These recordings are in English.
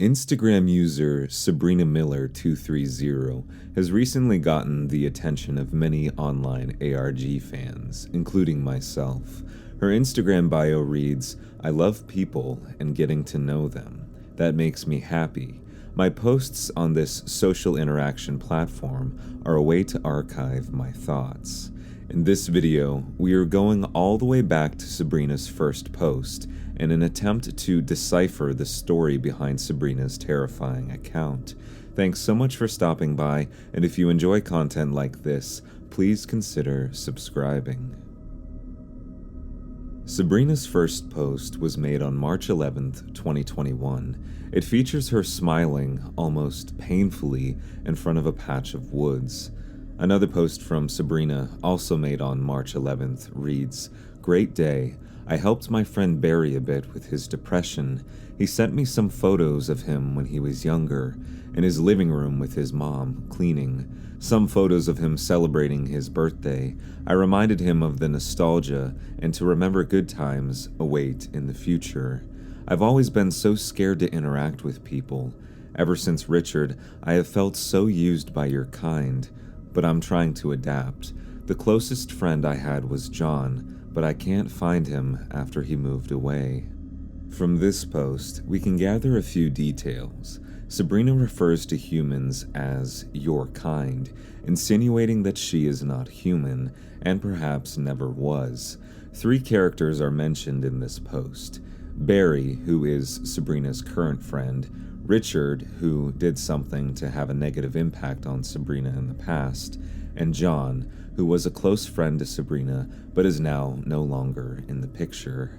Instagram user Sabrina Miller 230 has recently gotten the attention of many online ARG fans, including myself. Her Instagram bio reads, "I love people and getting to know them. That makes me happy. My posts on this social interaction platform are a way to archive my thoughts." In this video, we are going all the way back to Sabrina's first post in an attempt to decipher the story behind Sabrina's terrifying account. Thanks so much for stopping by, and if you enjoy content like this, please consider subscribing. Sabrina's first post was made on March 11th, 2021. It features her smiling, almost painfully, in front of a patch of woods. Another post from Sabrina, also made on March 11th, reads, "Great day. I helped my friend Barry a bit with his depression. He sent me some photos of him when he was younger, in his living room with his mom, cleaning. Some photos of him celebrating his birthday. I reminded him of the nostalgia and to remember good times await in the future. I've always been so scared to interact with people. Ever since Richard, I have felt so used by your kind, but I'm trying to adapt. The closest friend I had was John, but I can't find him after he moved away." From this post, we can gather a few details. Sabrina refers to humans as your kind, insinuating that she is not human, and perhaps never was. 3 characters are mentioned in this post: Barry, who is Sabrina's current friend; Richard, who did something to have a negative impact on Sabrina in the past; and John, who was a close friend to Sabrina, but is now no longer in the picture.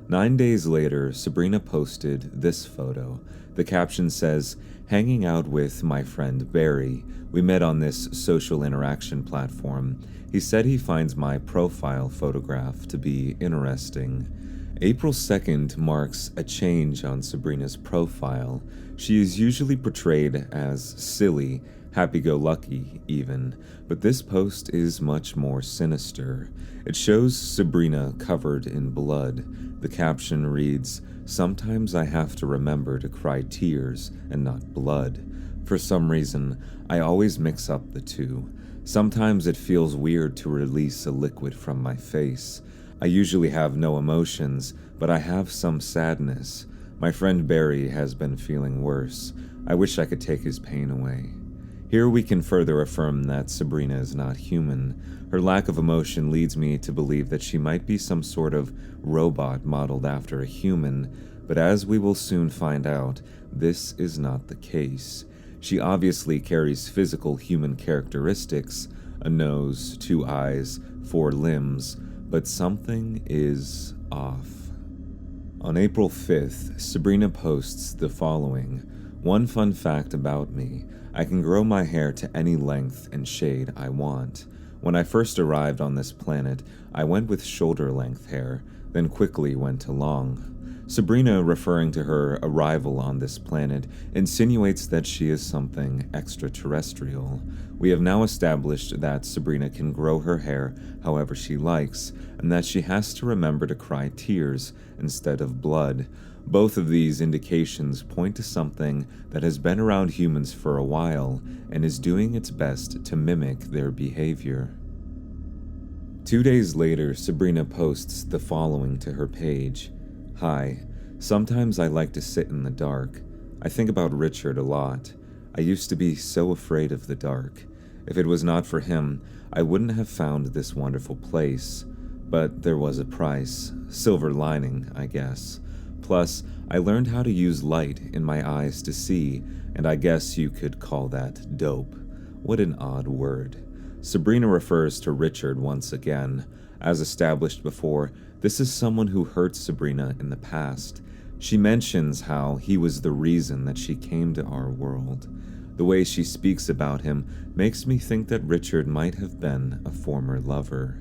9 days later, Sabrina posted this photo. The caption says, "Hanging out with my friend Barry. We met on this social interaction platform. He said he finds my profile photograph to be interesting." April 2nd marks a change on Sabrina's profile. She is usually portrayed as silly, happy-go-lucky even, but this post is much more sinister. It shows Sabrina covered in blood. The caption reads, "Sometimes I have to remember to cry tears and not blood. For some reason, I always mix up the two. Sometimes it feels weird to release a liquid from my face. I usually have no emotions, but I have some sadness. My friend Barry has been feeling worse. I wish I could take his pain away." Here we can further affirm that Sabrina is not human. Her lack of emotion leads me to believe that she might be some sort of robot modeled after a human, but as we will soon find out, this is not the case. She obviously carries physical human characteristics: a nose, 2 eyes, 4 limbs, but something is off. On April 5th, Sabrina posts the following: "One fun fact about me. I can grow my hair to any length and shade I want. When I first arrived on this planet, I went with shoulder-length hair, then quickly went to long." Sabrina, referring to her arrival on this planet, insinuates that she is something extraterrestrial. We have now established that Sabrina can grow her hair however she likes, and that she has to remember to cry tears instead of blood. Both of these indications point to something that has been around humans for a while and is doing its best to mimic their behavior. 2 days later, Sabrina posts the following to her page: "Hi, sometimes I like to sit in the dark. I think about Richard a lot. I used to be so afraid of the dark. If it was not for him, I wouldn't have found this wonderful place. But there was a price. Silver lining, I guess. Plus, I learned how to use light in my eyes to see, and I guess you could call that dope." What an odd word. Sabrina refers to Richard once again. As established before, this is someone who hurt Sabrina in the past. She mentions how he was the reason that she came to our world. The way she speaks about him makes me think that Richard might have been a former lover.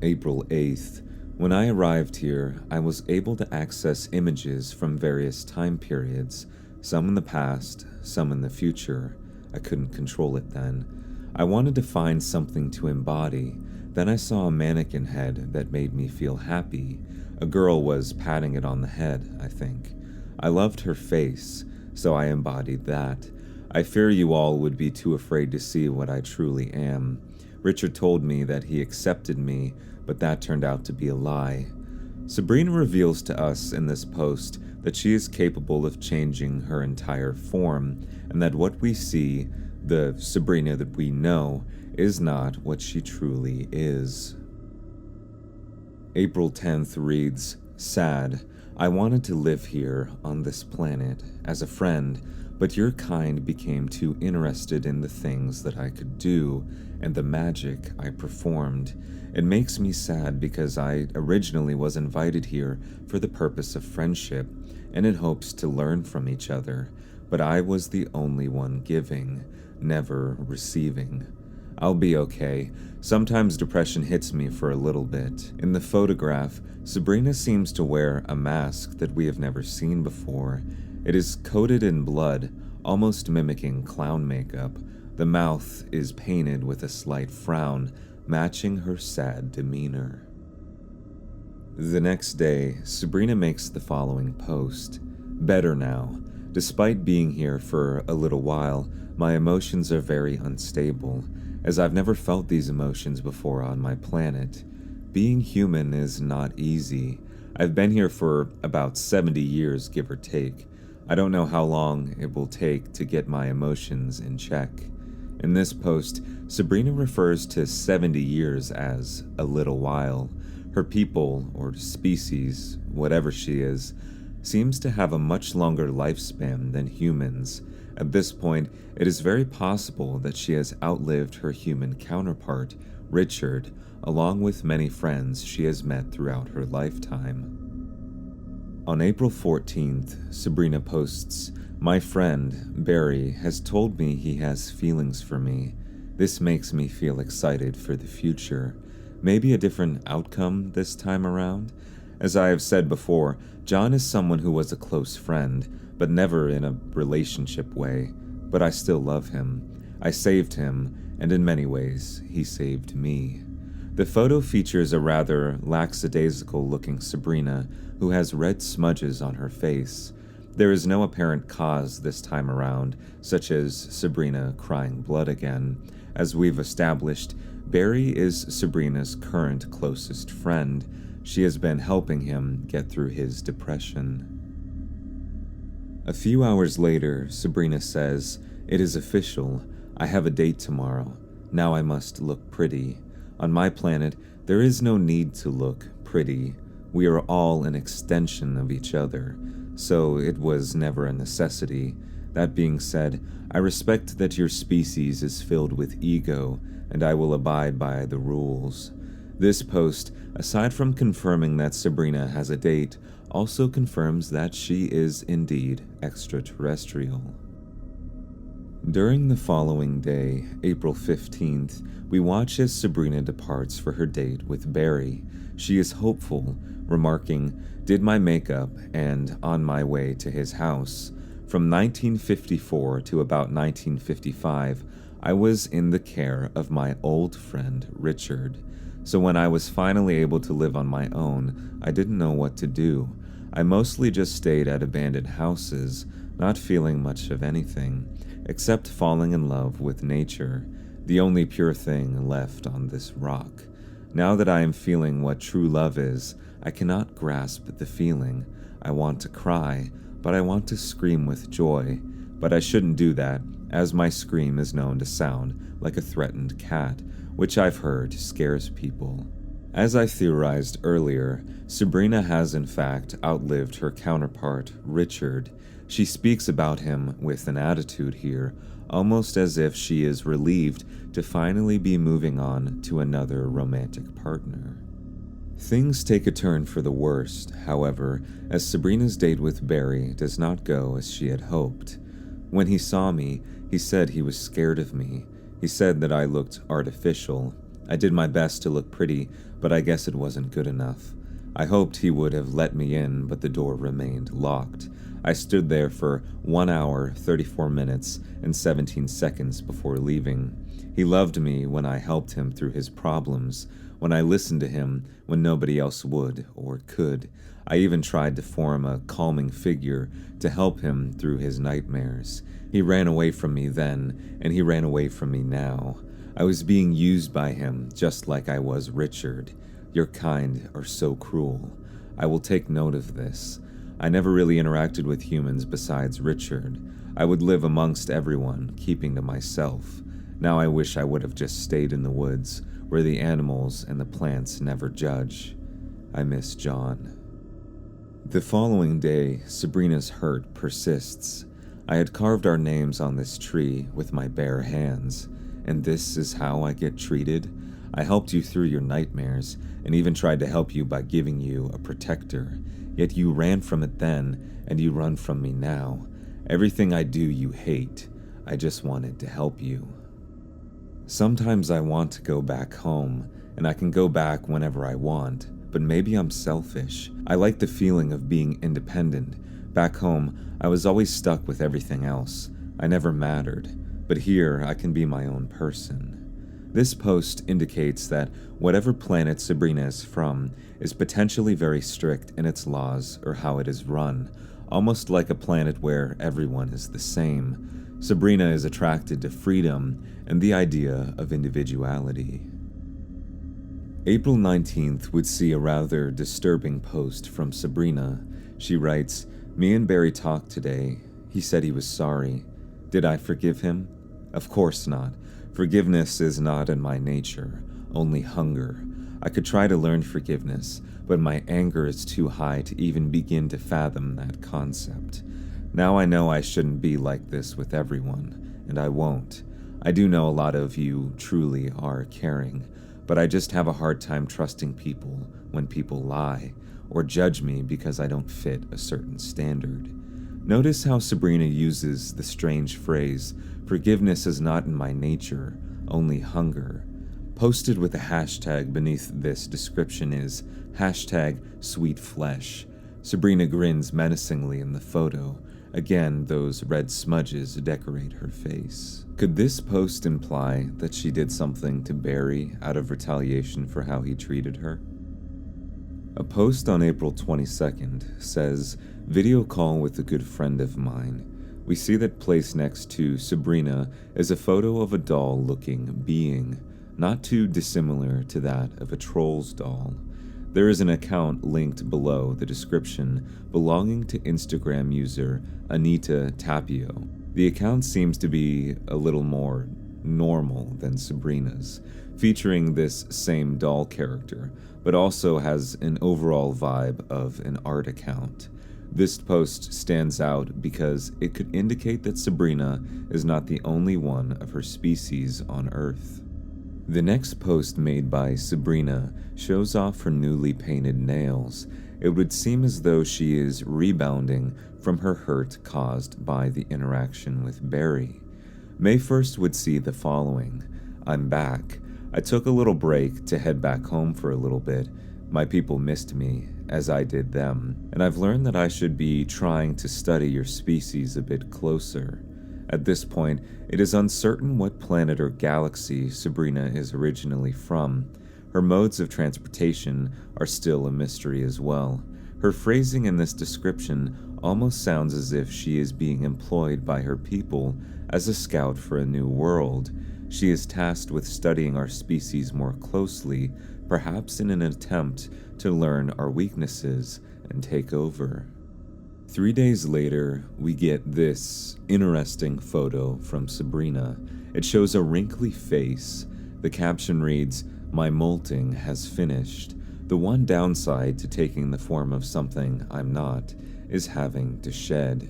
April 8th. When I arrived here, I was able to access images from various time periods, some in the past, some in the future. I couldn't control it then. I wanted to find something to embody. Then I saw a mannequin head that made me feel happy. A girl was patting it on the head, I think. I loved her face, so I embodied that. I fear you all would be too afraid to see what I truly am. Richard told me that he accepted me, but that turned out to be a lie. Sabrina reveals to us in this post that she is capable of changing her entire form, and that what we see, the Sabrina that we know, is not what she truly is. April 10th reads, "Sad. I wanted to live here on this planet as a friend, but your kind became too interested in the things that I could do and the magic I performed. It makes me sad because I originally was invited here for the purpose of friendship and in hopes to learn from each other, but I was the only one giving, never receiving. I'll be okay. Sometimes depression hits me for a little bit." In the photograph, Sabrina seems to wear a mask that we have never seen before. It is coated in blood, almost mimicking clown makeup. The mouth is painted with a slight frown, matching her sad demeanor. The next day, Sabrina makes the following post. "Better now. Despite being here for a little while, my emotions are very unstable, as I've never felt these emotions before on my planet. Being human is not easy. I've been here for about 70 years, give or take. I don't know how long it will take to get my emotions in check." In this post, Sabrina refers to 70 years as a little while. Her people, or species, whatever she is, seems to have a much longer lifespan than humans. At this point, it is very possible that she has outlived her human counterpart, Richard, along with many friends she has met throughout her lifetime. On April 14th, Sabrina posts, "My friend, Barry, has told me he has feelings for me. This makes me feel excited for the future. Maybe a different outcome this time around? As I have said before, John is someone who was a close friend, but never in a relationship way. But I still love him. I saved him, and in many ways, he saved me." The photo features a rather lackadaisical-looking Sabrina who has red smudges on her face. There is no apparent cause this time around, such as Sabrina crying blood again. As we've established, Barry is Sabrina's current closest friend. She has been helping him get through his depression. A few hours later, Sabrina says, "It is official. I have a date tomorrow. Now I must look pretty. On my planet, there is no need to look pretty. We are all an extension of each other, so it was never a necessity. That being said, I respect that your species is filled with ego, and I will abide by the rules." This post, aside from confirming that Sabrina has a date, also confirms that she is indeed extraterrestrial. During the following day, April 15th, we watch as Sabrina departs for her date with Barry. She is hopeful, remarking, "Did my makeup and on my way to his house. From 1954 to about 1955, I was in the care of my old friend Richard. So when I was finally able to live on my own, I didn't know what to do. I mostly just stayed at abandoned houses, not feeling much of anything, except falling in love with nature, the only pure thing left on this rock. Now that I am feeling what true love is, I cannot grasp the feeling. I want to cry, but I want to scream with joy. But I shouldn't do that, as my scream is known to sound like a threatened cat, which I've heard scares people." As I theorized earlier, Sabrina has in fact outlived her counterpart, Richard. She speaks about him with an attitude here, almost as if she is relieved to finally be moving on to another romantic partner. Things take a turn for the worst, however, as Sabrina's date with Barry does not go as she had hoped. When he saw me, he said he was scared of me. He said that I looked artificial. I did my best to look pretty, but I guess it wasn't good enough. I hoped he would have let me in, but the door remained locked. I stood there for 1 hour, 34 minutes, and 17 seconds before leaving. He loved me when I helped him through his problems. when I listened to him when nobody else would or could. I even tried to form a calming figure to help him through his nightmares. He ran away from me then, and he ran away from me now. I was being used by him just like I was Richard. Your kind are so cruel. I will take note of this. I never really interacted with humans besides Richard. I would live amongst everyone, keeping to myself. Now I wish I would have just stayed in the woods, where the animals and the plants never judge. I miss John. The following day, Sabrina's hurt persists. I had carved our names on this tree with my bare hands, and this is how I get treated? I helped you through your nightmares, and even tried to help you by giving you a protector. Yet you ran from it then, and you run from me now. Everything I do you hate. I just wanted to help you. Sometimes I want to go back home, and I can go back whenever I want, but maybe I'm selfish. I like the feeling of being independent. Back home, I was always stuck with everything else. I never mattered, but here I can be my own person. This post indicates that whatever planet Sabrina is from is potentially very strict in its laws or how it is run, almost like a planet where everyone is the same. Sabrina is attracted to freedom and the idea of individuality. April 19th would see a rather disturbing post from Sabrina. She writes, "Me and Barry talked today. He said he was sorry. Did I forgive him? Of course not. Forgiveness is not in my nature, only hunger. I could try to learn forgiveness, but my anger is too high to even begin to fathom that concept. Now I know I shouldn't be like this with everyone, and I won't. I do know a lot of you truly are caring, but I just have a hard time trusting people when people lie, or judge me because I don't fit a certain standard." Notice how Sabrina uses the strange phrase, "Forgiveness is not in my nature, only hunger." Posted with a hashtag beneath this description is #sweetflesh. Sabrina grins menacingly in the photo. Again, those red smudges decorate her face. Could this post imply that she did something to Barry out of retaliation for how he treated her? A post on April 22nd says, "Video call with a good friend of mine." We see that placed next to Sabrina is a photo of a doll-looking being, not too dissimilar to that of a troll's doll. There is an account linked below the description belonging to Instagram user Anita Tapio. The account seems to be a little more normal than Sabrina's, featuring this same doll character, but also has an overall vibe of an art account. This post stands out because it could indicate that Sabrina is not the only one of her species on Earth. The next post made by Sabrina shows off her newly painted nails. It would seem as though she is rebounding from her hurt caused by the interaction with Barry. May 1st would see the following. "I'm back. I took a little break to head back home for a little bit. My people missed me, as I did them, and I've learned that I should be trying to study your species a bit closer. At this point, it is uncertain what planet or galaxy Sabrina is originally from. Her modes of transportation are still a mystery as well. Her phrasing in this description almost sounds as if she is being employed by her people as a scout for a new world. She is tasked with studying our species more closely, perhaps in an attempt to learn our weaknesses and take over." 3 days later, we get this interesting photo from Sabrina. It shows a wrinkly face. The caption reads, "My molting has finished. The one downside to taking the form of something I'm not is having to shed."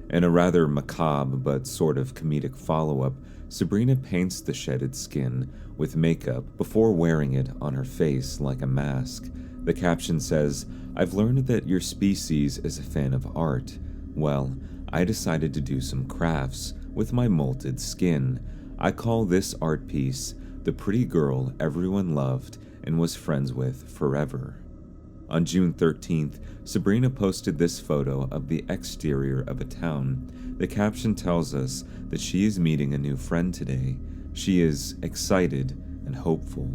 In a rather macabre but sort of comedic follow-up, Sabrina paints the shedded skin with makeup before wearing it on her face like a mask. The caption says, "I've learned that your species is a fan of art. Well, I decided to do some crafts with my molted skin. I call this art piece the pretty girl everyone loved and was friends with forever." On June 13th, Sabrina posted this photo of the exterior of a town. The caption tells us that she is meeting a new friend today. She is excited and hopeful.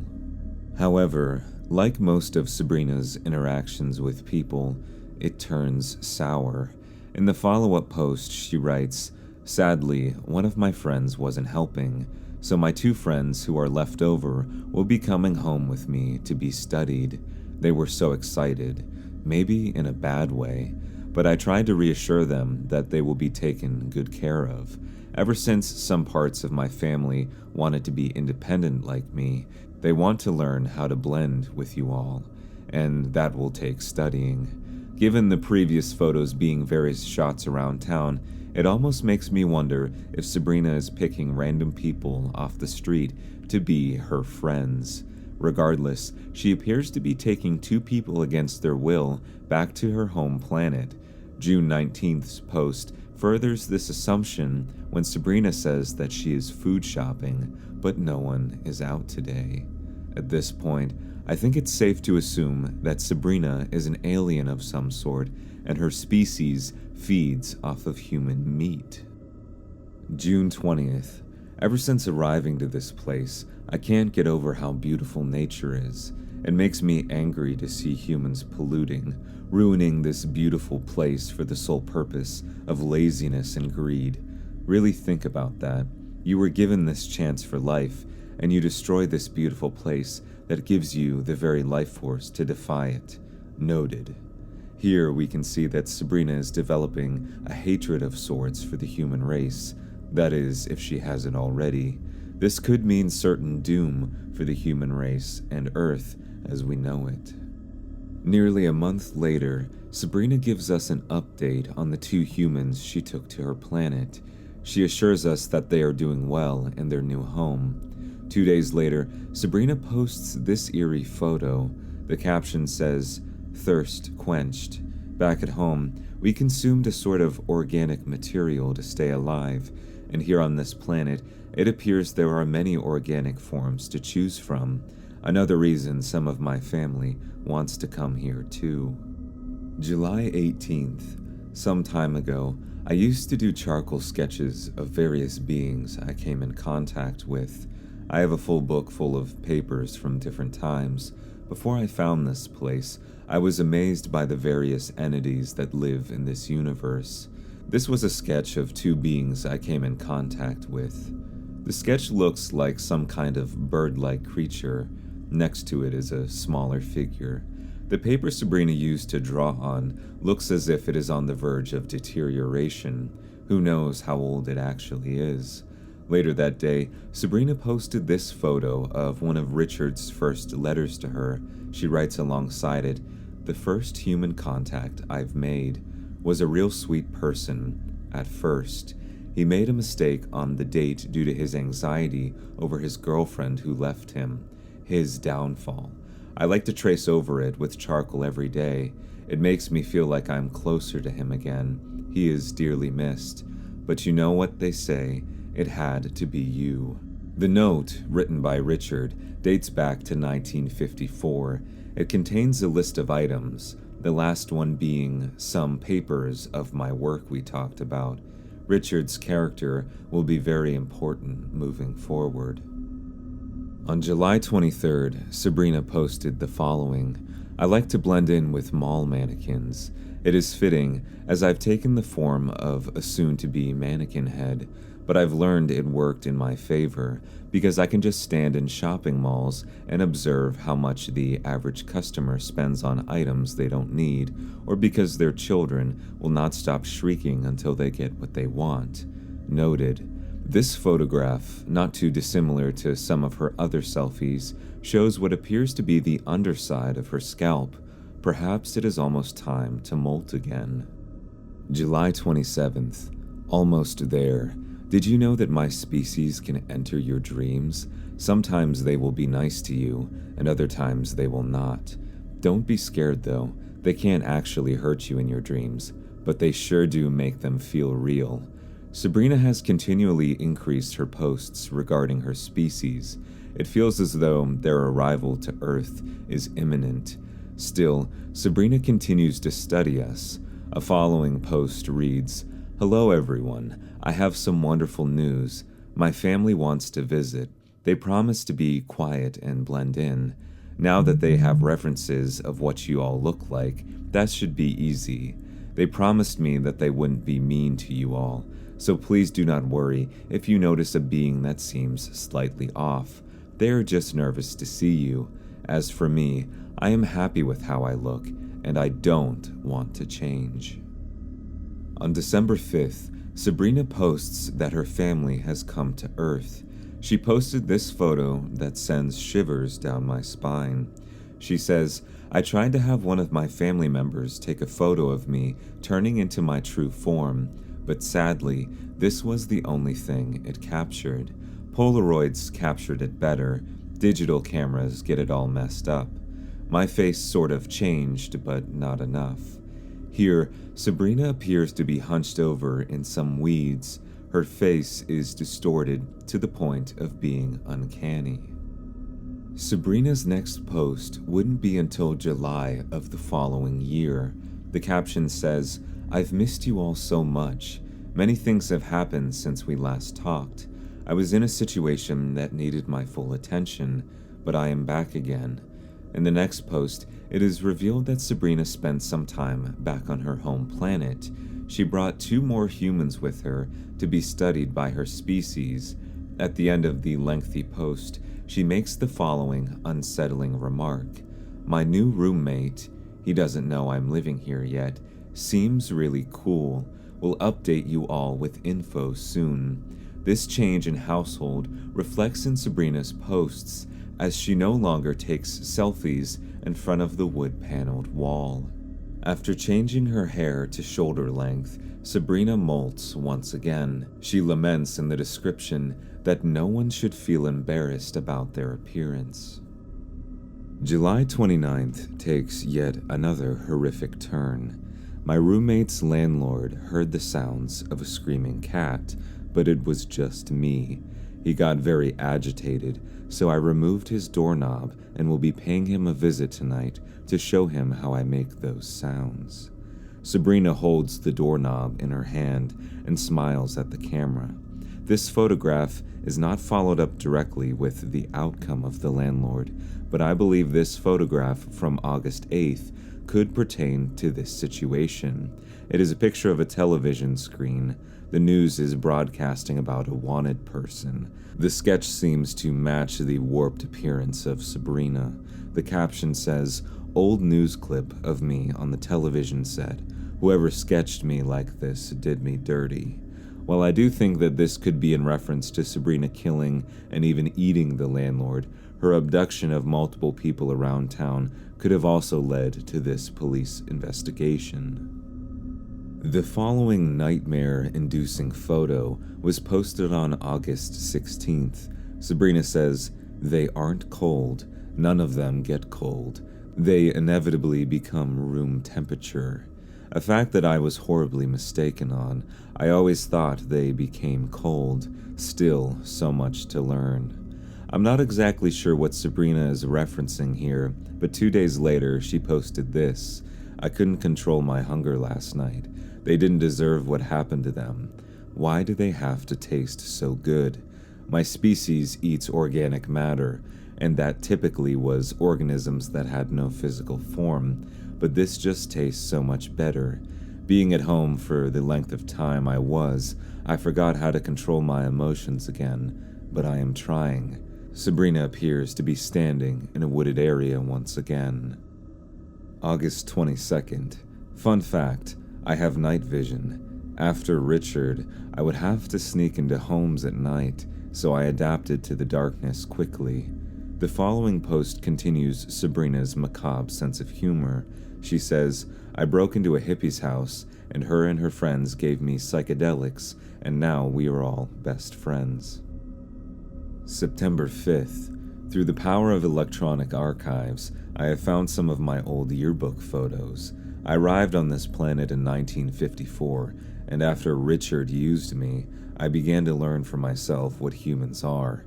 However, like most of Sabrina's interactions with people, it turns sour. In the follow-up post, she writes, "Sadly, one of my friends wasn't helping, so my two friends who are left over will be coming home with me to be studied. They were so excited, maybe in a bad way, but I tried to reassure them that they will be taken good care of. Ever since some parts of my family wanted to be independent like me, they want to learn how to blend with you all, and that will take studying." Given the previous photos being various shots around town, it almost makes me wonder if Sabrina is picking random people off the street to be her friends. Regardless, she appears to be taking two people against their will back to her home planet. June 19th's post furthers this assumption when Sabrina says that she is food shopping, but no one is out today. At this point, I think it's safe to assume that Sabrina is an alien of some sort, and her species feeds off of human meat. June 20th. Ever since arriving to this place, I can't get over how beautiful nature is. It makes me angry to see humans polluting, ruining this beautiful place for the sole purpose of laziness and greed. Really think about that. You were given this chance for life, and you destroy this beautiful place that gives you the very life force to defy it. Noted. Here we can see that Sabrina is developing a hatred of sorts for the human race. That is, if she hasn't already. This could mean certain doom for the human race and Earth as we know it. Nearly a month later, Sabrina gives us an update on the two humans she took to her planet. She assures us that they are doing well in their new home. 2 days later, Sabrina posts this eerie photo. The caption says, "Thirst quenched. Back at home, we consumed a sort of organic material to stay alive, and here on this planet, it appears there are many organic forms to choose from. Another reason some of my family wants to come here too." July 18th. Some time ago, I used to do charcoal sketches of various beings I came in contact with. I have a full book full of papers from different times. Before I found this place, I was amazed by the various entities that live in this universe. This was a sketch of two beings I came in contact with. The sketch looks like some kind of bird-like creature. Next to it is a smaller figure. The paper Sabrina used to draw on looks as if it is on the verge of deterioration. Who knows how old it actually is? Later that day, Sabrina posted this photo of one of Richard's first letters to her. She writes alongside it, "The first human contact I've made was a real sweet person at first. He made a mistake on the date due to his anxiety over his girlfriend who left him. His downfall. I like to trace over it with charcoal every day. It makes me feel like I'm closer to him again. He is dearly missed. But you know what they say, it had to be you." The note, written by Richard, dates back to 1954. It contains a list of items, the last one being some papers of my work we talked about. Richard's character will be very important moving forward. On July 23rd, Sabrina posted the following. "I like to blend in with mall mannequins. It is fitting, as I've taken the form of a soon-to-be mannequin head, but I've learned it worked in my favor, because I can just stand in shopping malls and observe how much the average customer spends on items they don't need, or because their children will not stop shrieking until they get what they want." Noted. This photograph, not too dissimilar to some of her other selfies, shows what appears to be the underside of her scalp. Perhaps it is almost time to molt again. July 27th. Almost there. Did you know that my species can enter your dreams? Sometimes they will be nice to you, and other times they will not. Don't be scared though. They can't actually hurt you in your dreams, but they sure do make them feel real. Sabrina has continually increased her posts regarding her species. It feels as though their arrival to Earth is imminent. Still, Sabrina continues to study us. A following post reads, "Hello everyone, I have some wonderful news. My family wants to visit. They promise to be quiet and blend in. Now that they have references of what you all look like, that should be easy. They promised me that they wouldn't be mean to you all, so please do not worry if you notice a being that seems slightly off. They are just nervous to see you. As for me, I am happy with how I look, and I don't want to change. On December 5th, Sabrina posts that her family has come to Earth. She posted this photo that sends shivers down my spine. She says, "I tried to have one of my family members take a photo of me turning into my true form, but sadly, this was the only thing it captured. Polaroids captured it better. Digital cameras get it all messed up. My face sort of changed, but not enough." Here, Sabrina appears to be hunched over in some weeds. Her face is distorted to the point of being uncanny. Sabrina's next post wouldn't be until July of the following year. The caption says, "I've missed you all so much. Many things have happened since we last talked. I was in a situation that needed my full attention, but I am back again." In the next post, it is revealed that Sabrina spent some time back on her home planet. She brought 2 more humans with her to be studied by her species. At the end of the lengthy post, she makes the following unsettling remark. "My new roommate, he doesn't know I'm living here yet, seems really cool. We'll update you all with info soon." This change in household reflects in Sabrina's posts, as she no longer takes selfies in front of the wood-paneled wall. After changing her hair to shoulder length, Sabrina molts once again. She laments in the description that no one should feel embarrassed about their appearance. July 29th takes yet another horrific turn. My roommate's landlord heard the sounds of a screaming cat, but it was just me. He got very agitated, so I removed his doorknob and will be paying him a visit tonight to show him how I make those sounds. Sabrina holds the doorknob in her hand and smiles at the camera. This photograph is not followed up directly with the outcome of the landlord, but I believe this photograph from August 8th could pertain to this situation. It is a picture of a television screen. The news is broadcasting about a wanted person. The sketch seems to match the warped appearance of Sabrina. The caption says, "Old news clip of me on the television set. Whoever sketched me like this did me dirty." While I do think that this could be in reference to Sabrina killing and even eating the landlord, her abduction of multiple people around town could have also led to this police investigation. The following nightmare-inducing photo was posted on August 16th. Sabrina says, "They aren't cold. None of them get cold. They inevitably become room temperature." A fact that I was horribly mistaken on. I always thought they became cold. Still, so much to learn. I'm not exactly sure what Sabrina is referencing here, but 2 days later she posted this. "I couldn't control my hunger last night. They didn't deserve what happened to them. Why do they have to taste so good? My species eats organic matter, and that typically was organisms that had no physical form, but this just tastes so much better. Being at home for the length of time I forgot how to control my emotions again, but I am trying." Sabrina appears to be standing in a wooded area once again. August 22nd. Fun fact, I have night vision. After Richard, I would have to sneak into homes at night, so I adapted to the darkness quickly. The following post continues Sabrina's macabre sense of humor. She says, "I broke into a hippie's house, and her friends gave me psychedelics, and now we are all best friends." September 5th. Through the power of electronic archives, I have found some of my old yearbook photos. I arrived on this planet in 1954, and after Richard used me, I began to learn for myself what humans are.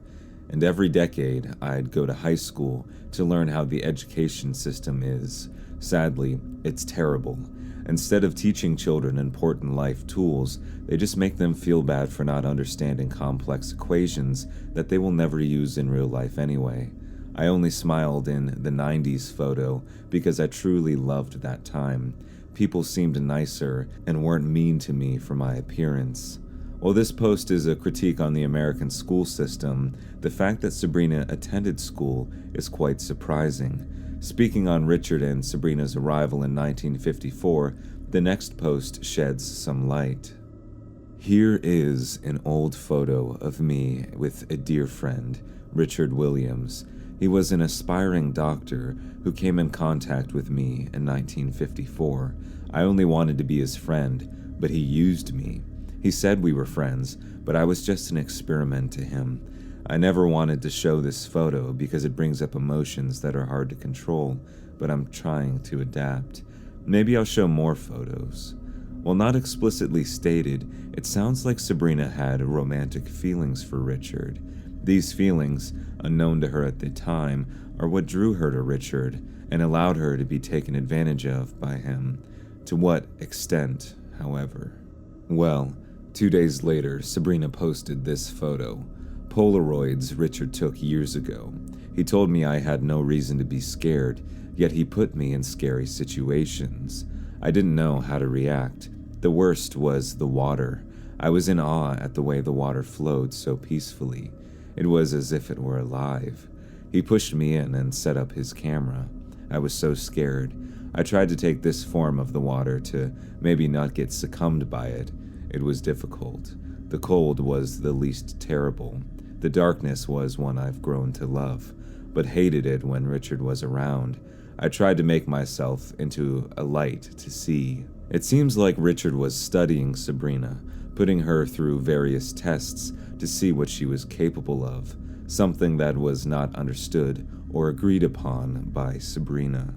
And every decade, I'd go to high school to learn how the education system is. Sadly, it's terrible. Instead of teaching children important life tools, they just make them feel bad for not understanding complex equations that they will never use in real life anyway. I only smiled in the 90s photo because I truly loved that time. People seemed nicer and weren't mean to me for my appearance. While this post is a critique on the American school system, the fact that Sabrina attended school is quite surprising. Speaking on Richard and Sabrina's arrival in 1954, the next post sheds some light. Here is an old photo of me with a dear friend, Richard Williams. He was an aspiring doctor who came in contact with me in 1954. I only wanted to be his friend, but he used me. He said we were friends, but I was just an experiment to him. I never wanted to show this photo because it brings up emotions that are hard to control, but I'm trying to adapt. Maybe I'll show more photos. While not explicitly stated, it sounds like Sabrina had romantic feelings for Richard. These feelings, unknown to her at the time, are what drew her to Richard and allowed her to be taken advantage of by him. To what extent, however? Well, 2 days later, Sabrina posted this photo. Polaroids Richard took years ago. He told me I had no reason to be scared, yet he put me in scary situations. I didn't know how to react. The worst was the water. I was in awe at the way the water flowed so peacefully. It was as if it were alive. He pushed me in and set up his camera. I was so scared. I tried to take this form of the water to maybe not get succumbed by it. It was difficult. The cold was the least terrible. The darkness was one I've grown to love, but hated it when Richard was around. I tried to make myself into a light to see. It seems like Richard was studying Sabrina, putting her through various tests to see what she was capable of, something that was not understood or agreed upon by Sabrina.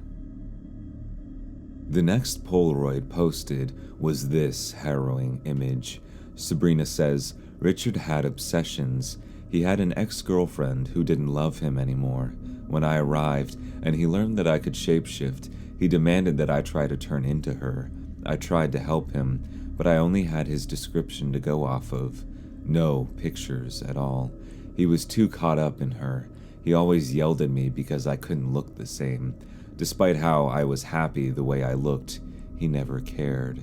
The next Polaroid posted was this harrowing image. Sabrina says, Richard had obsessions. He had an ex-girlfriend who didn't love him anymore. When I arrived and he learned that I could shapeshift, he demanded that I try to turn into her. I tried to help him, but I only had his description to go off of. No pictures at all. He was too caught up in her. He always yelled at me because I couldn't look the same. Despite how I was happy the way I looked, he never cared.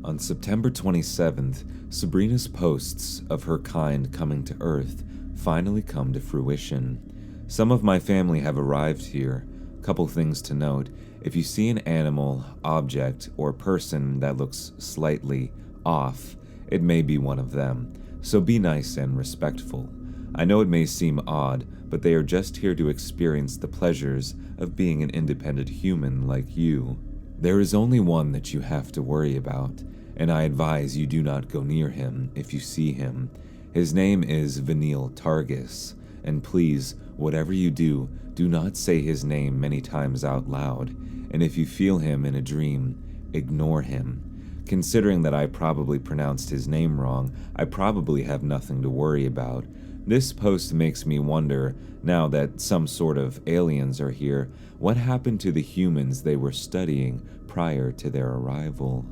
On September 27th, Sabrina's posts of her kind coming to Earth finally come to fruition. Some of my family have arrived here. Couple things to note. If you see an animal, object, or person that looks slightly off, it may be one of them, so be nice and respectful. I know it may seem odd, but they are just here to experience the pleasures of being an independent human like you. There is only one that you have to worry about, and I advise you do not go near him if you see him. His name is Vanille Targus, and please, whatever you do, do not say his name many times out loud, and if you feel him in a dream, ignore him. Considering that I probably pronounced his name wrong, I probably have nothing to worry about. This post makes me wonder, now that some sort of aliens are here, what happened to the humans they were studying prior to their arrival?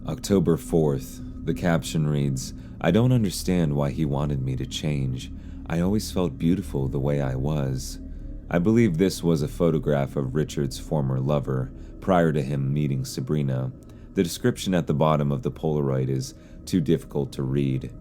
October 4th, the caption reads, I don't understand why he wanted me to change. I always felt beautiful the way I was. I believe this was a photograph of Richard's former lover, prior to him meeting Sabrina. The description at the bottom of the Polaroid is too difficult to read.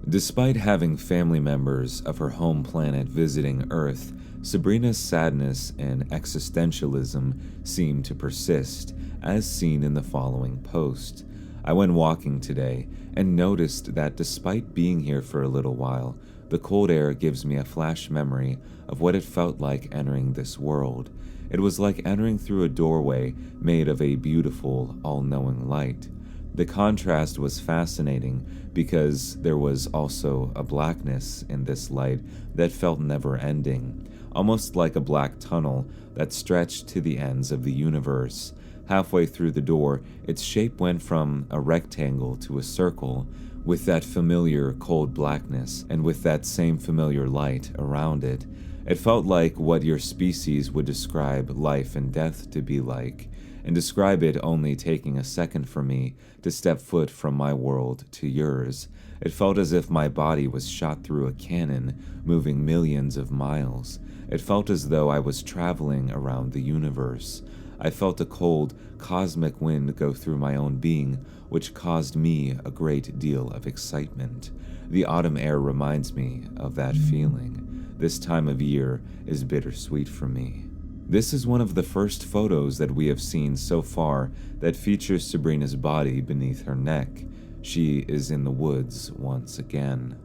Despite having family members of her home planet visiting Earth, Sabrina's sadness and existentialism seem to persist, as seen in the following post. I went walking today and noticed that despite being here for a little while, the cold air gives me a flash memory of what it felt like entering this world. It was like entering through a doorway made of a beautiful, all-knowing light. The contrast was fascinating because there was also a blackness in this light that felt never-ending, almost like a black tunnel that stretched to the ends of the universe. Halfway through the door, its shape went from a rectangle to a circle, with that familiar cold blackness and with that same familiar light around it. It felt like what your species would describe life and death to be like. and describe it only taking a second for me to step foot from my world to yours. It felt as if my body was shot through a cannon, moving millions of miles. It felt as though I was traveling around the universe. I felt a cold, cosmic wind go through my own being, which caused me a great deal of excitement. The autumn air reminds me of that feeling. This time of year is bittersweet for me. This is one of the first photos that we have seen so far that features Sabrina's body beneath her neck. She is in the woods once again.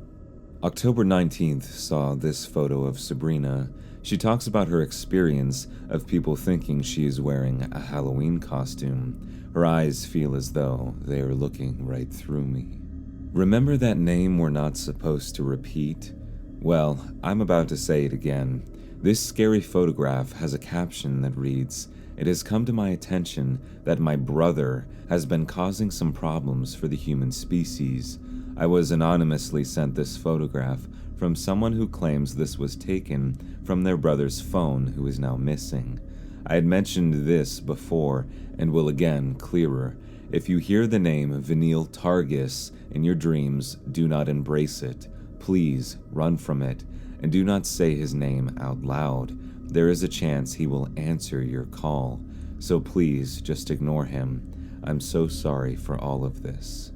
October 19th saw this photo of Sabrina. She talks about her experience of people thinking she is wearing a Halloween costume. Her eyes feel as though they are looking right through me. Remember that name we're not supposed to repeat? Well, I'm about to say it again. This scary photograph has a caption that reads, "It has come to my attention that my brother has been causing some problems for the human species. I was anonymously sent this photograph from someone who claims this was taken from their brother's phone who is now missing. I had mentioned this before and will again clearer. If you hear the name Vinyl Targus in your dreams, do not embrace it. Please run from it and do not say his name out loud. There is a chance he will answer your call. So please just ignore him. I'm so sorry for all of this."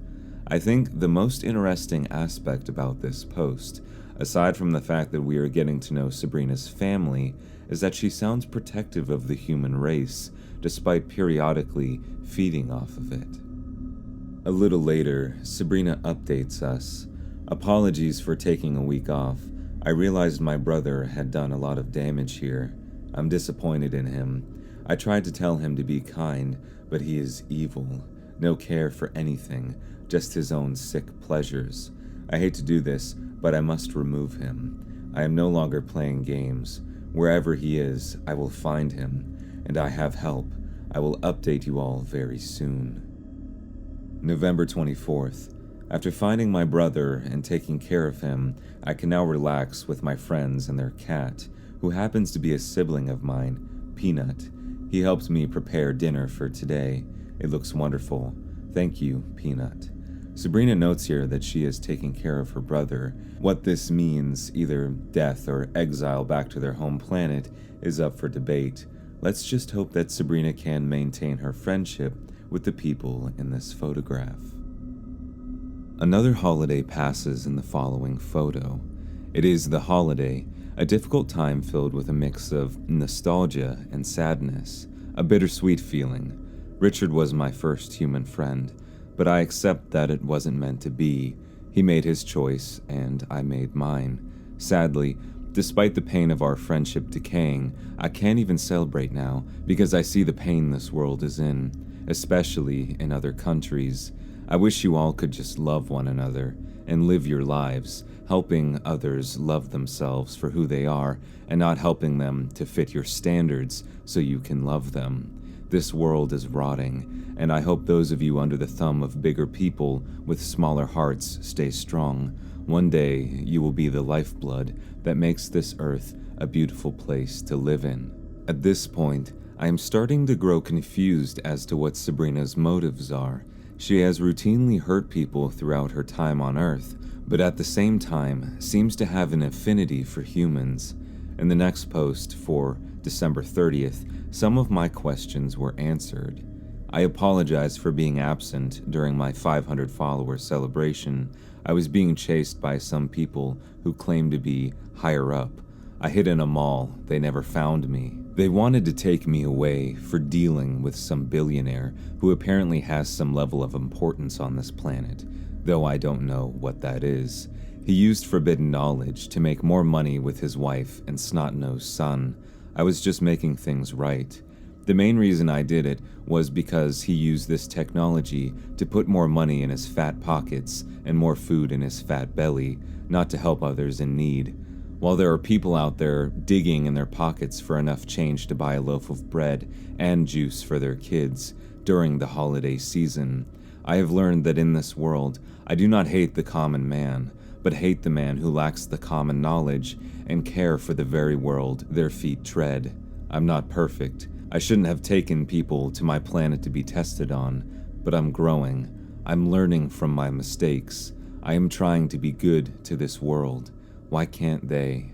I think the most interesting aspect about this post, aside from the fact that we are getting to know Sabrina's family, is that she sounds protective of the human race, despite periodically feeding off of it. A little later, Sabrina updates us. "Apologies for taking a week off. I realized my brother had done a lot of damage here. I'm disappointed in him. I tried to tell him to be kind, but he is evil. No care for anything, just his own sick pleasures. I hate to do this, but I must remove him. I am no longer playing games. Wherever he is, I will find him, and I have help. I will update you all very soon." November 24th. After finding my brother and taking care of him, I can now relax with my friends and their cat, who happens to be a sibling of mine, Peanut. He helped me prepare dinner for today. It looks wonderful. Thank you, Peanut. Sabrina notes here that she is taking care of her brother. What this means, either death or exile back to their home planet, is up for debate. Let's just hope that Sabrina can maintain her friendship with the people in this photograph. Another holiday passes in the following photo. It is the holiday, a difficult time filled with a mix of nostalgia and sadness, a bittersweet feeling. Richard was my first human friend, but I accept that it wasn't meant to be. He made his choice, and I made mine. Sadly, despite the pain of our friendship decaying, I can't even celebrate now because I see the pain this world is in, especially in other countries. I wish you all could just love one another and live your lives, helping others love themselves for who they are and not helping them to fit your standards so you can love them. This world is rotting, and I hope those of you under the thumb of bigger people with smaller hearts stay strong. One day, you will be the lifeblood that makes this earth a beautiful place to live in. At this point, I am starting to grow confused as to what Sabrina's motives are. She has routinely hurt people throughout her time on Earth, but at the same time seems to have an affinity for humans. In the next post, for December 30th, some of my questions were answered. I apologize for being absent during my 500 follower celebration. I was being chased by some people who claimed to be higher up. I hid in a mall. They never found me. They wanted to take me away for dealing with some billionaire who apparently has some level of importance on this planet, though I don't know what that is. He used forbidden knowledge to make more money with his wife and snot-nosed son. I was just making things right. The main reason I did it was because he used this technology to put more money in his fat pockets and more food in his fat belly, not to help others in need. While there are people out there digging in their pockets for enough change to buy a loaf of bread and juice for their kids during the holiday season, I have learned that in this world, I do not hate the common man, but hate the man who lacks the common knowledge and care for the very world their feet tread. I'm not perfect. I shouldn't have taken people to my planet to be tested on, but I'm growing. I'm learning from my mistakes. I am trying to be good to this world. Why can't they?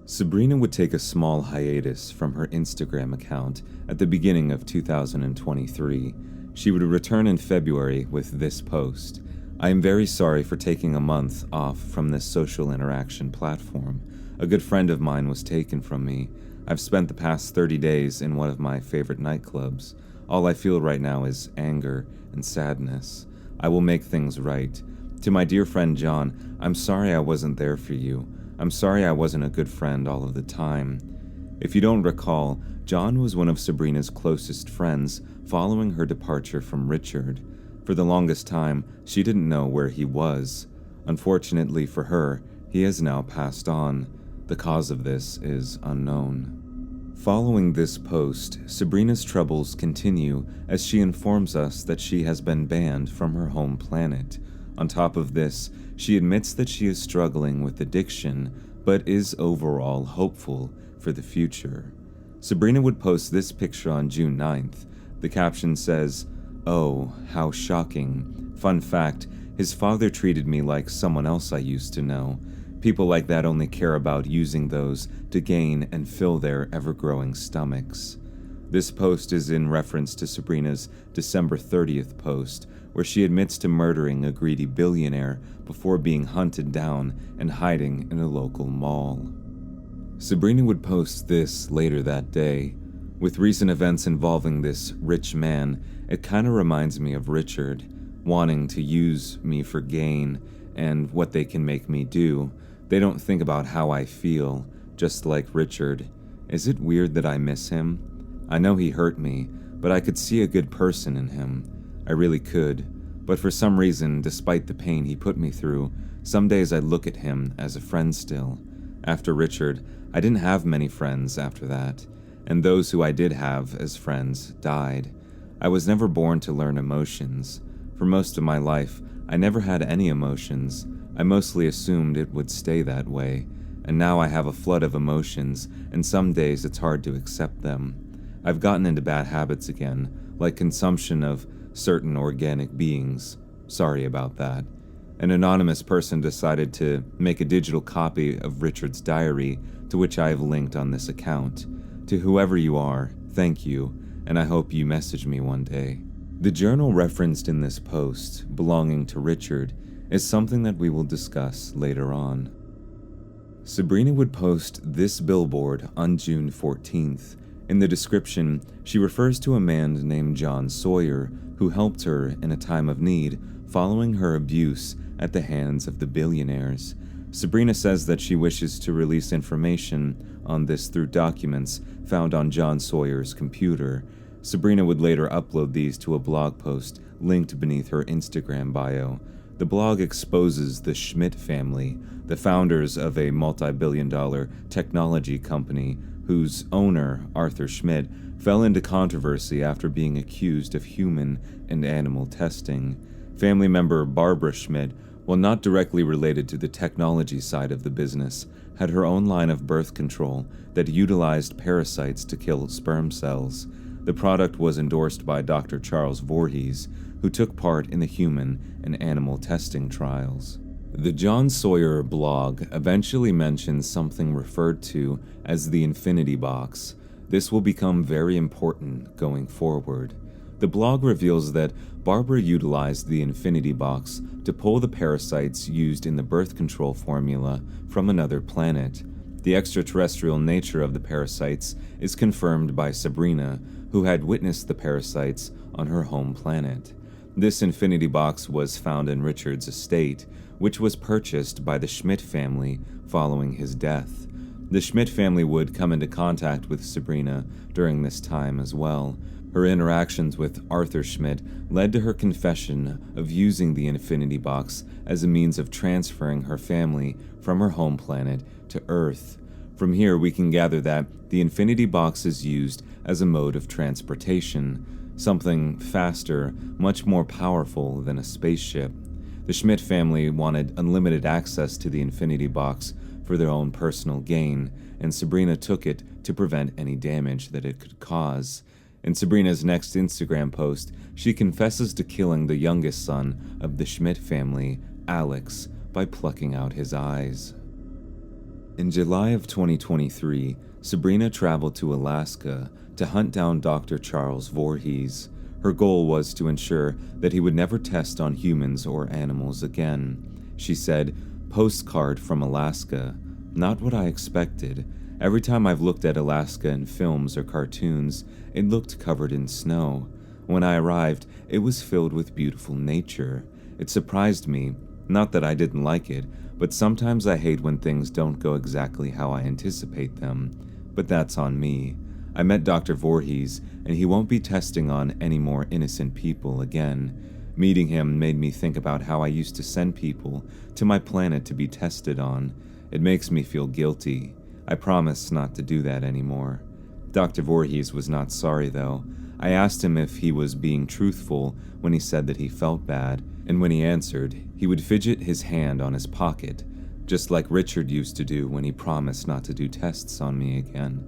Sabrina would take a small hiatus from her Instagram account at the beginning of 2023. She would return in February with this post. I am very sorry for taking a month off from this social interaction platform. A good friend of mine was taken from me. I've spent the past 30 days in one of my favorite nightclubs. All I feel right now is anger and sadness. I will make things right. To my dear friend John, I'm sorry I wasn't there for you. I'm sorry I wasn't a good friend all of the time. If you don't recall, John was one of Sabrina's closest friends following her departure from Richard. For the longest time, she didn't know where he was. Unfortunately for her, he has now passed on. The cause of this is unknown. Following this post, Sabrina's troubles continue as she informs us that she has been banned from her home planet. On top of this, she admits that she is struggling with addiction, but is overall hopeful for the future. Sabrina would post this picture on June 9th. The caption says, "Oh, how shocking. Fun fact, his father treated me like someone else I used to know. People like that only care about using those to gain and fill their ever-growing stomachs." This post is in reference to Sabrina's December 30th post, where she admits to murdering a greedy billionaire before being hunted down and hiding in a local mall. Sabrina would post this later that day. With recent events involving this rich man, it kinda reminds me of Richard, wanting to use me for gain and what they can make me do. They don't think about how I feel, just like Richard. Is it weird that I miss him? I know he hurt me, but I could see a good person in him. I really could. But for some reason, despite the pain he put me through, some days I look at him as a friend still. After Richard, I didn't have many friends after that, and those who I did have as friends died. I was never born to learn emotions. For most of my life, I never had any emotions. I mostly assumed it would stay that way, and now I have a flood of emotions, and some days it's hard to accept them. I've gotten into bad habits again, like consumption of certain organic beings. Sorry about that. An anonymous person decided to make a digital copy of Richard's diary, to which I have linked on this account. To whoever you are, thank you, and I hope you message me one day. The journal referenced in this post, belonging to Richard, is something that we will discuss later on. Sabrina would post this billboard on June 14th. In the description, she refers to a man named John Sawyer who helped her in a time of need following her abuse at the hands of the billionaires. Sabrina says that she wishes to release information on this through documents found on John Sawyer's computer. Sabrina would later upload these to a blog post linked beneath her Instagram bio. The blog exposes the Schmidt family, the founders of a multi-billion-dollar technology company whose owner, Arthur Schmidt, fell into controversy after being accused of human and animal testing. Family member Barbara Schmidt, while not directly related to the technology side of the business, had her own line of birth control that utilized parasites to kill sperm cells. The product was endorsed by Dr. Charles Voorhees, who took part in the human and animal testing trials. The John Sawyer blog eventually mentions something referred to as the Infinity Box. This will become very important going forward. The blog reveals that Barbara utilized the Infinity Box to pull the parasites used in the birth control formula from another planet. The extraterrestrial nature of the parasites is confirmed by Sabrina, who had witnessed the parasites on her home planet. This Infinity Box was found in Richard's estate, which was purchased by the Schmidt family following his death. The Schmidt family would come into contact with Sabrina during this time as well. Her interactions with Arthur Schmidt led to her confession of using the Infinity Box as a means of transferring her family from her home planet to Earth. From here, we can gather that the Infinity Box is used as a mode of transportation, something faster, much more powerful than a spaceship. The Schmidt family wanted unlimited access to the Infinity Box for their own personal gain, and Sabrina took it to prevent any damage that it could cause. In Sabrina's next Instagram post, she confesses to killing the youngest son of the Schmidt family, Alex, by plucking out his eyes. In July of 2023, Sabrina traveled to Alaska to hunt down Dr. Charles Voorhees. Her goal was to ensure that he would never test on humans or animals again. She said, "Postcard from Alaska. Not what I expected. Every time I've looked at Alaska in films or cartoons, it looked covered in snow. When I arrived, it was filled with beautiful nature. It surprised me. Not that I didn't like it, but sometimes I hate when things don't go exactly how I anticipate them. But that's on me. I met Dr. Voorhees, and he won't be testing on any more innocent people again. Meeting him made me think about how I used to send people to my planet to be tested on. It makes me feel guilty. I promise not to do that anymore." Dr. Voorhees was not sorry, though. I asked him if he was being truthful when he said that he felt bad, and when he answered, he would fidget his hand on his pocket, just like Richard used to do when he promised not to do tests on me again.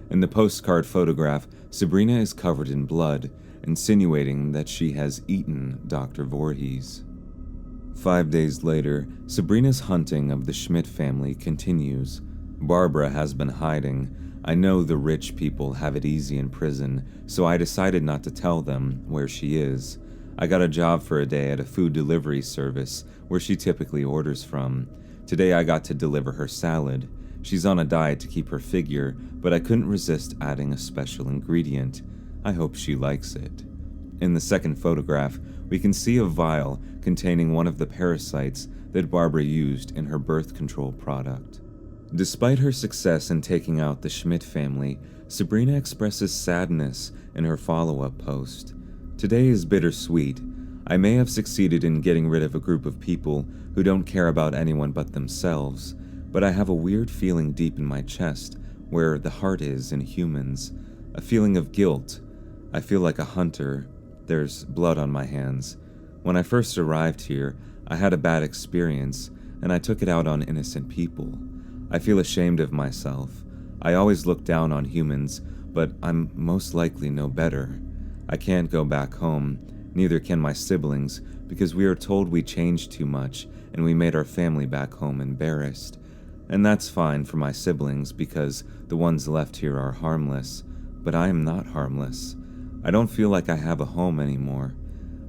In the postcard photograph, Sabrina is covered in blood, insinuating that she has eaten Dr. Voorhees. 5 days later, Sabrina's hunting of the Schmidt family continues. Barbara has been hiding. I know the rich people have it easy in prison, so I decided not to tell them where she is. I got a job for a day at a food delivery service where she typically orders from. Today I got to deliver her salad. She's on a diet to keep her figure, but I couldn't resist adding a special ingredient. I hope she likes it. In the second photograph, we can see a vial containing one of the parasites that Barbara used in her birth control product. Despite her success in taking out the Schmidt family, Sabrina expresses sadness in her follow-up post. "Today is bittersweet. I may have succeeded in getting rid of a group of people who don't care about anyone but themselves, but I have a weird feeling deep in my chest where the heart is in humans. A feeling of guilt. I feel like a hunter. There's blood on my hands. When I first arrived here, I had a bad experience, and I took it out on innocent people. I feel ashamed of myself. I always look down on humans, but I'm most likely no better. I can't go back home, neither can my siblings, because we are told we changed too much, and we made our family back home embarrassed. And that's fine for my siblings, because the ones left here are harmless, but I am not harmless. I don't feel like I have a home anymore.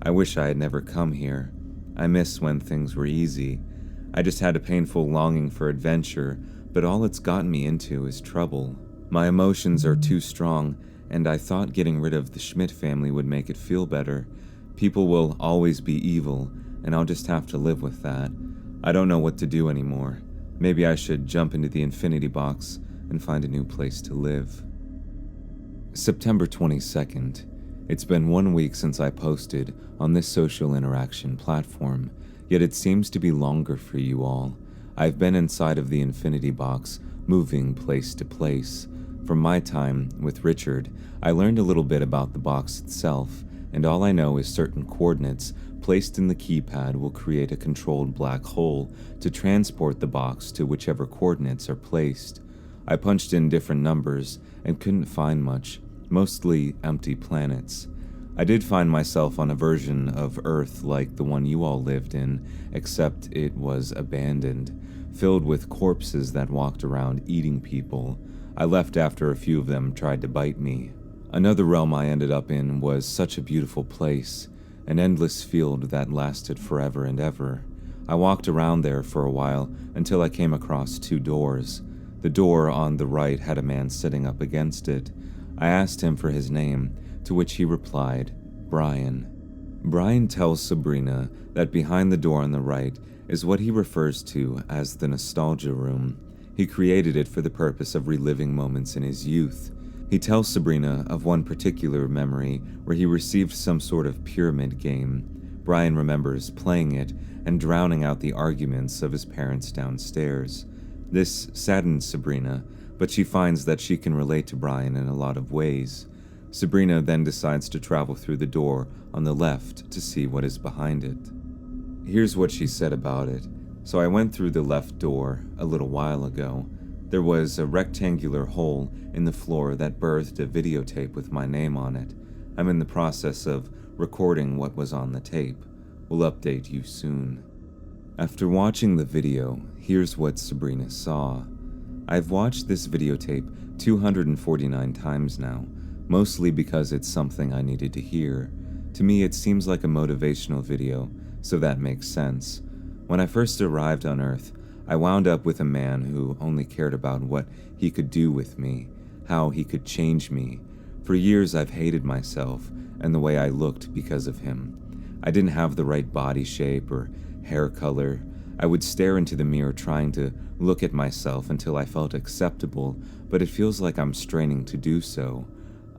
I wish I had never come here. I miss when things were easy. I just had a painful longing for adventure, but all it's gotten me into is trouble. My emotions are too strong, and I thought getting rid of the Schmidt family would make it feel better. People will always be evil, and I'll just have to live with that. I don't know what to do anymore. Maybe I should jump into the infinity box and find a new place to live." September 22nd. It's been 1 week since I posted on this social interaction platform, yet it seems to be longer for you all. I've been inside of the infinity box, moving place to place. From my time with Richard, I learned a little bit about the box itself, and all I know is certain coordinates placed in the keypad will create a controlled black hole to transport the box to whichever coordinates are placed. I punched in different numbers and couldn't find much, mostly empty planets. I did find myself on a version of Earth like the one you all lived in, except it was abandoned, filled with corpses that walked around eating people. I left after a few of them tried to bite me. Another realm I ended up in was such a beautiful place, an endless field that lasted forever and ever. I walked around there for a while until I came across 2 doors. The door on the right had a man sitting up against it. I asked him for his name, to which he replied, Brian. Brian tells Sabrina that behind the door on the right is what he refers to as the nostalgia room. He created it for the purpose of reliving moments in his youth. He tells Sabrina of one particular memory where he received some sort of pyramid game. Brian remembers playing it and drowning out the arguments of his parents downstairs. This saddens Sabrina, but she finds that she can relate to Brian in a lot of ways. Sabrina then decides to travel through the door on the left to see what is behind it. Here's what she said about it. So I went through the left door a little while ago. There was a rectangular hole in the floor that birthed a videotape with my name on it. I'm in the process of recording what was on the tape. We'll update you soon. After watching the video, here's what Sabrina saw. I've watched this videotape 249 times now, mostly because it's something I needed to hear. To me, it seems like a motivational video, so that makes sense. When I first arrived on Earth, I wound up with a man who only cared about what he could do with me, how he could change me. For years, I've hated myself and the way I looked because of him. I didn't have the right body shape or hair color. I would stare into the mirror trying to look at myself until I felt acceptable, but it feels like I'm straining to do so.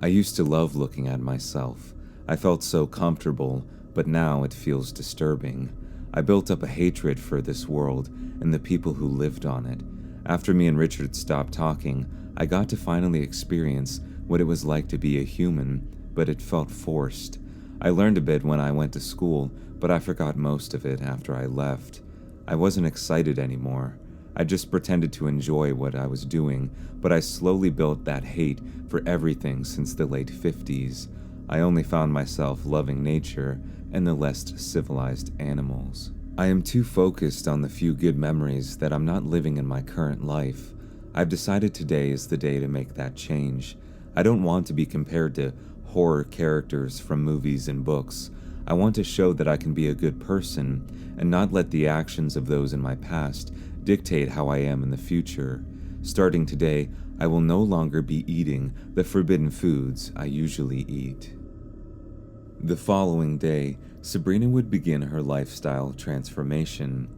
I used to love looking at myself. I felt so comfortable, but now it feels disturbing. I built up a hatred for this world and the people who lived on it. After me and Richard stopped talking, I got to finally experience what it was like to be a human, but it felt forced. I learned a bit when I went to school, but I forgot most of it after I left. I wasn't excited anymore. I just pretended to enjoy what I was doing, but I slowly built that hate for everything since the late 50s. I only found myself loving nature and the less civilized animals. I am too focused on the few good memories that I'm not living in my current life. I've decided today is the day to make that change. I don't want to be compared to horror characters from movies and books. I want to show that I can be a good person and not let the actions of those in my past dictate how I am in the future. Starting today, I will no longer be eating the forbidden foods I usually eat. The following day, Sabrina would begin her lifestyle transformation.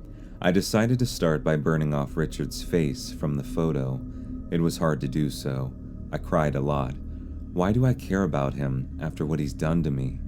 I decided to start by burning off Richard's face from the photo. It was hard to do so. I cried a lot. Why do I care about him after what he's done to me?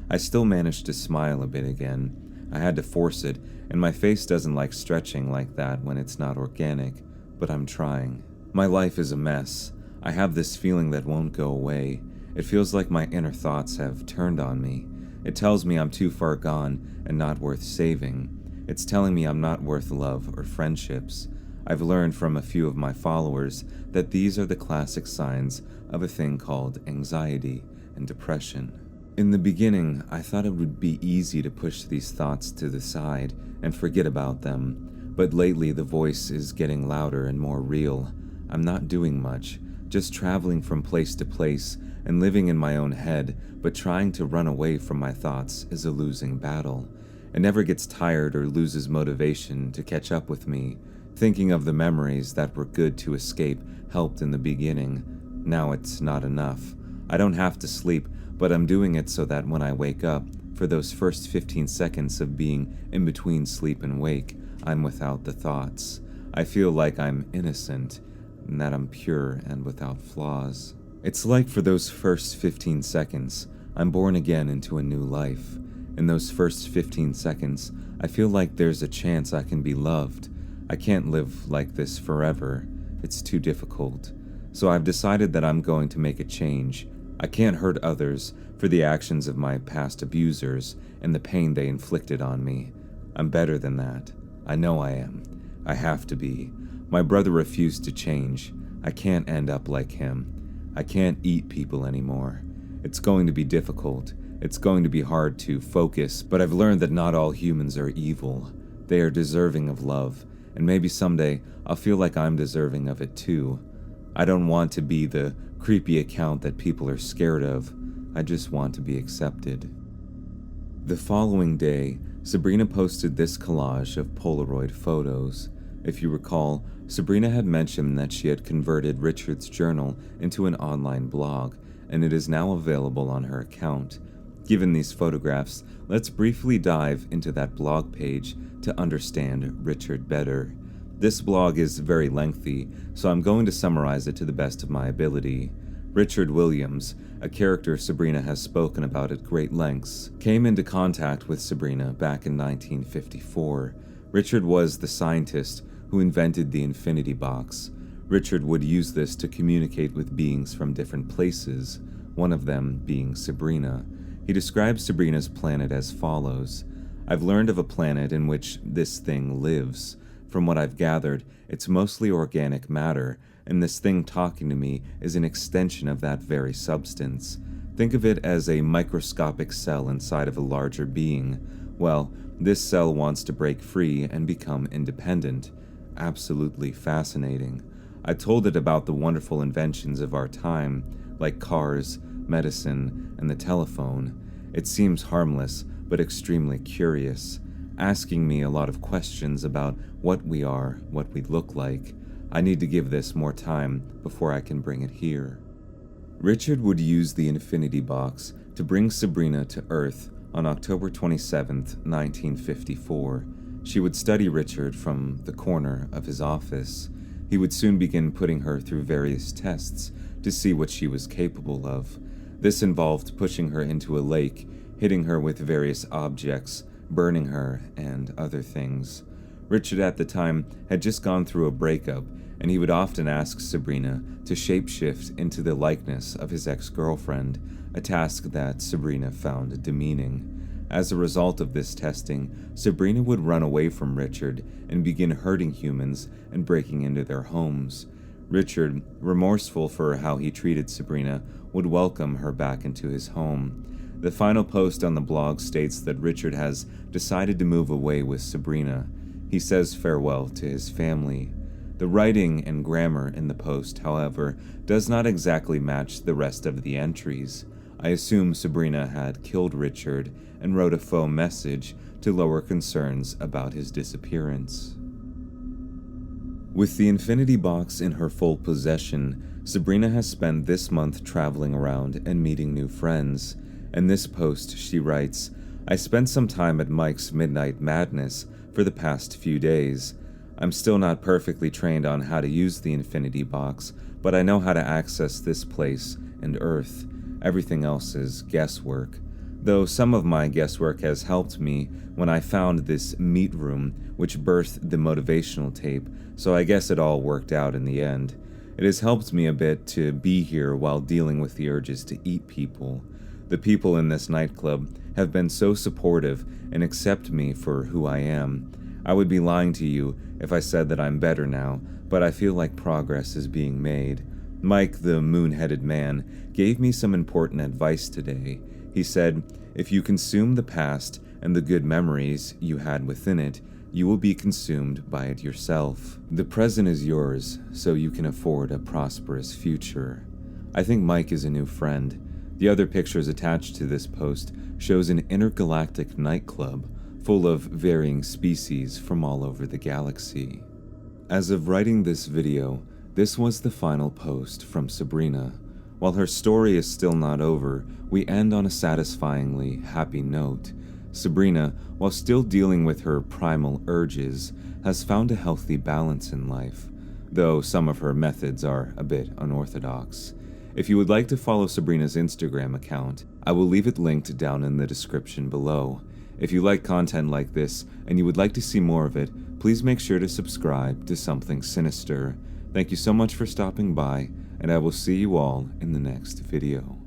I still managed to smile a bit again. I had to force it, and my face doesn't like stretching like that when it's not organic, but I'm trying. My life is a mess. I have this feeling that won't go away. It feels like my inner thoughts have turned on me. It tells me I'm too far gone and not worth saving. It's telling me I'm not worth love or friendships. I've learned from a few of my followers that these are the classic signs of a thing called anxiety and depression. In the beginning, I thought it would be easy to push these thoughts to the side and forget about them, but lately the voice is getting louder and more real. I'm not doing much, just traveling from place to place and living in my own head, but trying to run away from my thoughts is a losing battle. It never gets tired or loses motivation to catch up with me. Thinking of the memories that were good to escape helped in the beginning. Now it's not enough. I don't have to sleep, but I'm doing it so that when I wake up, for those first 15 seconds of being in between sleep and wake, I'm without the thoughts. I feel like I'm innocent, and that I'm pure and without flaws. It's like for those first 15 seconds, I'm born again into a new life. In those first 15 seconds, I feel like there's a chance I can be loved. I can't live like this forever. It's too difficult. So I've decided that I'm going to make a change. I can't hurt others for the actions of my past abusers and the pain they inflicted on me. I'm better than that. I know I am. I have to be. My brother refused to change. I can't end up like him. I can't eat people anymore. It's going to be difficult. It's going to be hard to focus, but I've learned that not all humans are evil. They are deserving of love, and maybe someday I'll feel like I'm deserving of it too. I don't want to be the creepy account that people are scared of. I just want to be accepted. The following day, Sabrina posted this collage of Polaroid photos. If you recall, Sabrina had mentioned that she had converted Richard's journal into an online blog, and it is now available on her account. Given these photographs, let's briefly dive into that blog page to understand Richard better. This blog is very lengthy, so I'm going to summarize it to the best of my ability. Richard Williams, a character Sabrina has spoken about at great lengths, came into contact with Sabrina back in 1954. Richard was the scientist who invented the infinity box. Richard would use this to communicate with beings from different places, one of them being Sabrina. He describes Sabrina's planet as follows. I've learned of a planet in which this thing lives. From what I've gathered, it's mostly organic matter, and this thing talking to me is an extension of that very substance. Think of it as a microscopic cell inside of a larger being. Well, this cell wants to break free and become independent. Absolutely fascinating. I told it about the wonderful inventions of our time, like cars, medicine, and the telephone. It seems harmless, but extremely curious, asking me a lot of questions about what we are, what we look like. I need to give this more time before I can bring it here. Richard would use the Infinity Box to bring Sabrina to Earth on October 27, 1954. She would study Richard from the corner of his office. He would soon begin putting her through various tests to see what she was capable of. This involved pushing her into a lake, hitting her with various objects, burning her, and other things. Richard at the time had just gone through a breakup, and he would often ask Sabrina to shapeshift into the likeness of his ex-girlfriend, a task that Sabrina found demeaning. As a result of this testing, Sabrina would run away from Richard and begin hurting humans and breaking into their homes. Richard, remorseful for how he treated Sabrina, would welcome her back into his home. The final post on the blog states that Richard has decided to move away with Sabrina. He says farewell to his family. The writing and grammar in the post, however, does not exactly match the rest of the entries. I assume Sabrina had killed Richard and wrote a faux message to lower concerns about his disappearance. With the Infinity Box in her full possession, Sabrina has spent this month traveling around and meeting new friends. In this post, she writes, "I spent some time at Mike's Midnight Madness for the past few days. I'm still not perfectly trained on how to use the Infinity Box, but I know how to access this place and Earth. Everything else is guesswork. Though some of my guesswork has helped me when I found this meat room which birthed the motivational tape, so I guess it all worked out in the end. It has helped me a bit to be here while dealing with the urges to eat people. The people in this nightclub have been so supportive and accept me for who I am. I would be lying to you if I said that I'm better now, but I feel like progress is being made. Mike, the moon-headed man, gave me some important advice today. He said, if you consume the past and the good memories you had within it, you will be consumed by it yourself. The present is yours, so you can afford a prosperous future. I think Mike is a new friend. The other pictures attached to this post shows an intergalactic nightclub full of varying species from all over the galaxy. As of writing this video, this was the final post from Sabrina. While her story is still not over, we end on a satisfyingly happy note. Sabrina, while still dealing with her primal urges, has found a healthy balance in life, though some of her methods are a bit unorthodox. If you would like to follow Sabrina's Instagram account, I will leave it linked down in the description below. If you like content like this and you would like to see more of it, please make sure to subscribe to Something Sinister. Thank you so much for stopping by, and I will see you all in the next video.